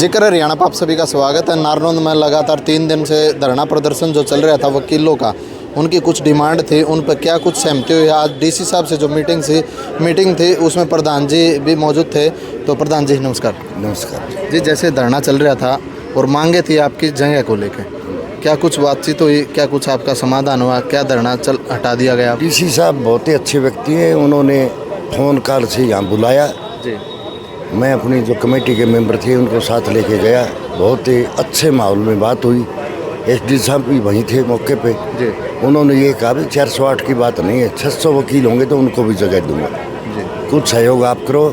जिक्र हरियाणा पर आप सभी का स्वागत है। नारनौंद में लगातार 3 दिन से धरना प्रदर्शन जो चल रहा था वकीलों का, उनकी कुछ डिमांड थी, उन पर क्या कुछ सहमति हुई। आज डीसी साहब से जो मीटिंग थी उसमें प्रधान जी भी मौजूद थे। तो प्रधान जी नमस्कार। नमस्कार जी, जैसे धरना चल रहा था और मांगे थी आपकी जगह को लेकर, क्या कुछ बातचीत हुई, क्या कुछ आपका समाधान हुआ, क्या धरना हटा दिया गया? डीसी साहब बहुत ही अच्छे व्यक्ति हैं, उन्होंने फ़ोन कॉल से यहाँ बुलाया जी, मैं अपनी जो कमेटी के मेंबर थे उनको साथ लेके गया। बहुत ही अच्छे माहौल में बात हुई। एसडी साहब भी वहीं थे मौके पे जी, उन्होंने ये कहा भी 408 की बात नहीं है, 600 वकील होंगे तो उनको भी जगह दूंगा, जी, कुछ सहयोग आप करो।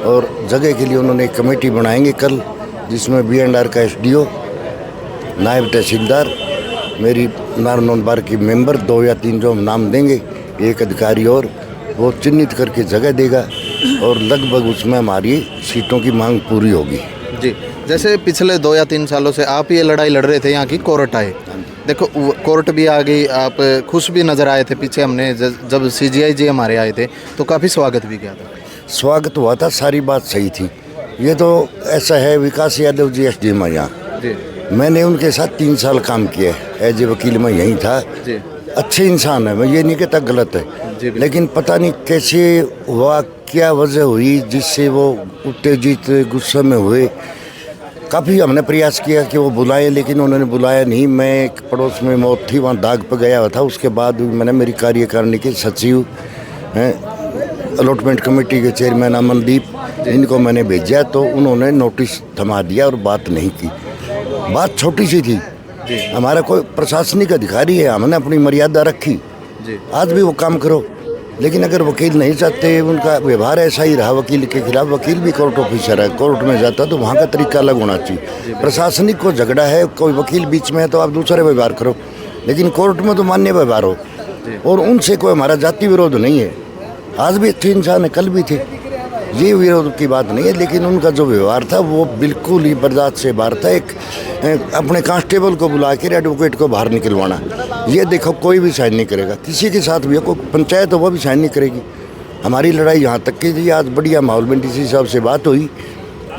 और जगह के लिए उन्होंने एक कमेटी बनाएंगे कल, जिसमें B&R का SDO, नायब तहसीलदार, मेरी नारनौंद बार की मेंबर 2 या 3 जो हम नाम देंगे, एक अधिकारी और वो चिन्हित करके जगह देगा और लगभग उसमें हमारी सीटों की मांग पूरी होगी। जी। जैसे पिछले 2 या 3 सालों से आप ये लड़ाई लड़ रहे थे, यहाँ की कोर्ट आए, देखो कोर्ट भी आ गई, आप खुश भी नज़र आए थे। पीछे हमने जब CGI जी हमारे आए थे तो काफ़ी स्वागत भी किया था। स्वागत हुआ था, सारी बात सही थी। ये तो ऐसा है, विकास यादव जी SDM है यहाँ, जी, मैंने उनके साथ 3 साल काम किया है एज ए वकील, मैं यहीं था। जी, अच्छे इंसान है, मैं ये नहीं कहता गलत है, जी, लेकिन पता नहीं कैसे हुआ, क्या वजह हुई जिससे वो उत्तेजित गुस्से में हुए। काफ़ी हमने प्रयास किया कि वो बुलाएं, लेकिन उन्होंने बुलाया नहीं। मैं एक पड़ोस में मौत थी, वहाँ दाग पर गया हुआ था। उसके बाद मैंने मेरी कार्यकारिणी के सचिव हैं, अलॉटमेंट कमेटी के चेयरमैन अमनदीप, इनको मैंने भेजा तो उन्होंने नोटिस थमा दिया और बात नहीं की। बात छोटी सी थी, हमारा कोई प्रशासनिक अधिकारी है, हमने अपनी मर्यादा रखी। जी, आज भी वो काम करो, लेकिन अगर वकील नहीं चाहते, उनका व्यवहार ऐसा ही रहा वकील के खिलाफ, वकील भी कोर्ट ऑफिसर है, कोर्ट में जाता तो वहाँ का तरीका अलग होना चाहिए। प्रशासनिक को झगड़ा है, कोई वकील बीच में है तो आप दूसरे व्यवहार करो, लेकिन कोर्ट में तो मान्य व्यवहार हो। और उनसे कोई हमारा जाति विरोध नहीं है, आज भी अच्छे इंसान है, कल भी थे, ये विरोध की बात नहीं है। लेकिन उनका जो व्यवहार था वो बिल्कुल ही बर्दाश्त से बाहर था। एक अपने कांस्टेबल को बुला कर एडवोकेट को बाहर निकलवाना, ये देखो कोई भी साइन नहीं करेगा, किसी के साथ भी कोई पंचायत हो वो भी साइन नहीं करेगी। हमारी लड़ाई यहाँ तक की थी। आज बढ़िया माहौल में डीसी साहब से बात हुई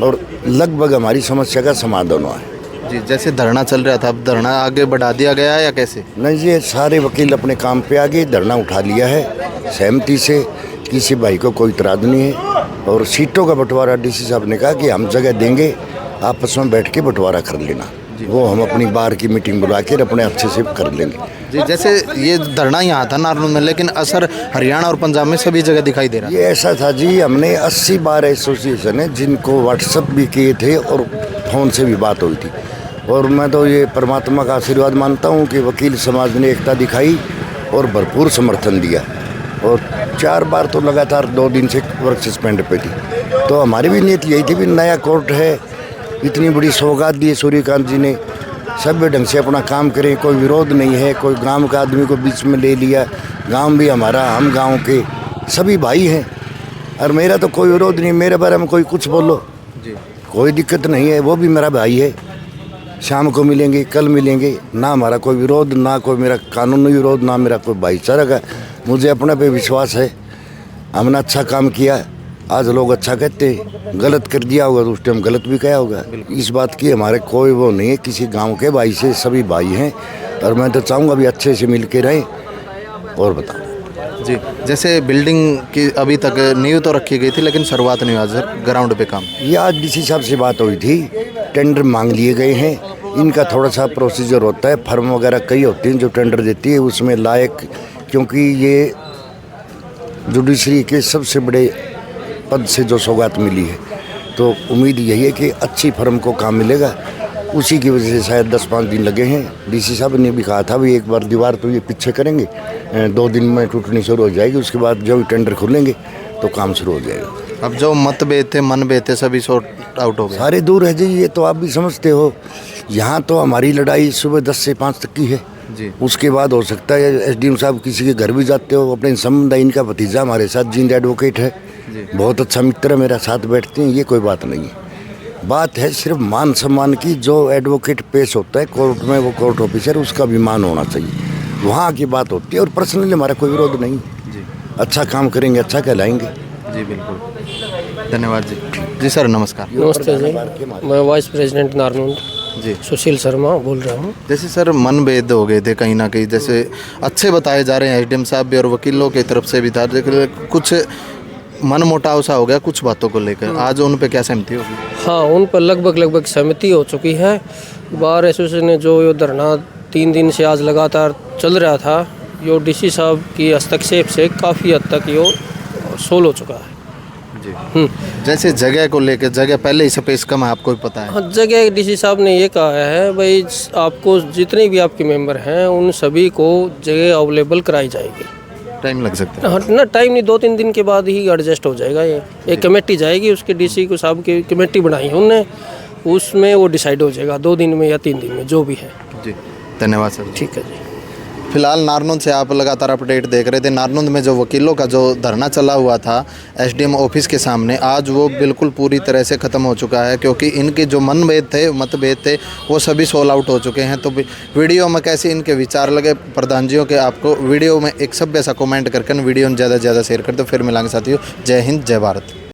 और लगभग हमारी समस्या का समाधान हुआ है। जी। जैसे धरना चल रहा था, अब धरना आगे बढ़ा दिया गया है या कैसे? नहीं, ये सारे वकील अपने काम पे आ गए, धरना उठा लिया है सहमति से, किसी भाई को कोई इतराज़ नहीं है। और सीटों का बंटवारा डीसी साहब ने कहा कि हम जगह देंगे, आपस में बैठ के बंटवारा कर लेना, वो हम अपनी बार की मीटिंग बुला कर अपने अच्छे से कर लेंगे। जी। जैसे ये धरना यहाँ था नारनौंद में, लेकिन असर हरियाणा और पंजाब में सभी जगह दिखाई दे रहा है। ये ऐसा था जी, हमने 80 बार एसोसिएशन है जिनको व्हाट्सएप भी किए थे और फ़ोन से भी बात हुई थी। और मैं तो ये परमात्मा का आशीर्वाद मानता हूँ कि वकील समाज ने एकता दिखाई और भरपूर समर्थन दिया। और 4 बार तो लगातार 2 दिन से वर्क सस्पेंड पे थी। तो हमारी भी नीयत यही थी भी नया कोर्ट है, इतनी बड़ी सौगात दी है सूर्यकांत जी ने, सभ्य ढंग से अपना काम करें, कोई विरोध नहीं है, कोई गांव का आदमी को बीच में ले लिया, गांव भी हमारा, हम गांव के सभी भाई हैं और मेरा तो कोई विरोध नहीं, मेरे बारे में कोई कुछ बोलो जी, कोई दिक्कत नहीं है, वो भी मेरा भाई है। शाम को मिलेंगे, कल मिलेंगे, ना हमारा कोई विरोध, ना कोई मेरा कानूनी विरोध, ना मेरा कोई भाईचारा का। मुझे अपने पे विश्वास है, हमने अच्छा काम किया। आज लोग अच्छा कहते हैं, गलत कर दिया होगा तो उस टाइम गलत भी कहा होगा। इस बात की हमारे कोई वो नहीं है, किसी गांव के भाई से सभी भाई हैं और मैं तो चाहूँगा भी अच्छे से मिल के रहें। और बताओ जी। जैसे बिल्डिंग की अभी तक नींव तो रखी गई थी, लेकिन शुरुआत नहीं हुआ सर ग्राउंड पे काम। ये आज डीसी साहब से बात हुई थी, टेंडर मांग लिए गए हैं, इनका थोड़ा सा प्रोसीजर होता है, फर्म वगैरह कई होती हैं जो टेंडर देती है, उसमें लायक, क्योंकि ये जुडिशरी के सबसे बड़े पद से जो सौगात मिली है, तो उम्मीद यही है कि अच्छी फर्म को काम मिलेगा। उसी की वजह से शायद 10-5 दिन लगे हैं। डीसी साहब ने भी कहा था भी एक बार दीवार तो ये पीछे करेंगे, 2 दिन में टूटनी शुरू हो जाएगी, उसके बाद जब टेंडर खुलेंगे तो काम शुरू हो जाएगा। अब जो मतभेद थे, मनभेद थे, सभी सॉर्ट आउट हो गए, सारे दूर है जी। ये तो आप भी समझते हो, यहाँ तो हमारी लड़ाई सुबह 10 से 5 तक की है जी। उसके बाद हो सकता है SDM साहब किसी के घर भी जाते हो, अपने संबंध, इनका भतीजा हमारे साथ जींद एडवोकेट है, बहुत अच्छा मित्र है मेरा, साथ बैठते हैं, ये कोई बात नहीं है। बात है सिर्फ मान सम्मान की, जो एडवोकेट पेश होता है कोर्ट में, वो कोर्ट ऑफिसर, उसका भी मान होना चाहिए, वहाँ की बात होती है। और पर्सनली हमारा कोई विरोध नहीं जी। अच्छा काम करेंगे, अच्छा कहलाएंगे जी। बिल्कुल, धन्यवाद जी। जी सर नमस्कार। नमस्ते जी, मैं वाइस प्रेसिडेंट नारनौंद जी सुशील शर्मा बोल रहा हूँ। जैसे सर मनभेद हो गए थे कहीं ना कहीं, जैसे अच्छे बताए जा रहे हैं एसडीएम साहब भी और वकीलों की तरफ से भी था, लेकिन कुछ मन मुटाव सा हो गया कुछ बातों को लेकर, आज उन पे क्या सहमति होगी? हाँ, उन पर लगभग सहमति हो चुकी है। बार एसोसिएशन ने जो ये धरना 3 दिन से आज लगातार चल रहा था, यो डीसी साहब की हस्तक्षेप से काफ़ी हद तक यो सोल्व हो चुका है। जी जैसे जगह को लेकर, जगह पहले ही स्पेस कम है आपको भी पता है। हाँ, जगह डीसी साहब ने ये कहा है भाई आपको जितने भी आपके मेंबर हैं उन सभी को जगह अवेलेबल कराई जाएगी। टाइम लग सकता है? हाँ ना, टाइम नहीं, 2-3 दिन के बाद ही एडजस्ट हो जाएगा। ये एक कमेटी जाएगी, उसके डीसी को साहब की कमेटी बनाई है उनने, उसमें वो डिसाइड हो जाएगा 2 दिन में या 3 दिन में जो भी है। जी धन्यवाद सर। ठीक है जी। फिलहाल नारनौंद से आप लगातार अपडेट देख रहे थे। नारनौंद में जो वकीलों का जो धरना चला हुआ था एसडीएम ऑफिस के सामने, आज वो बिल्कुल पूरी तरह से ख़त्म हो चुका है, क्योंकि इनके जो मतभेद थे वो सभी सोल्व आउट हो चुके हैं। तो वीडियो में कैसे इनके विचार लगे प्रधान जियों के, आपको वीडियो में एक सभ्य सा कमेंट करके वीडियो ज़्यादा से ज़्यादा शेयर कर दो। फिर मिलांगे साथियों। जय हिंद, जय भारत।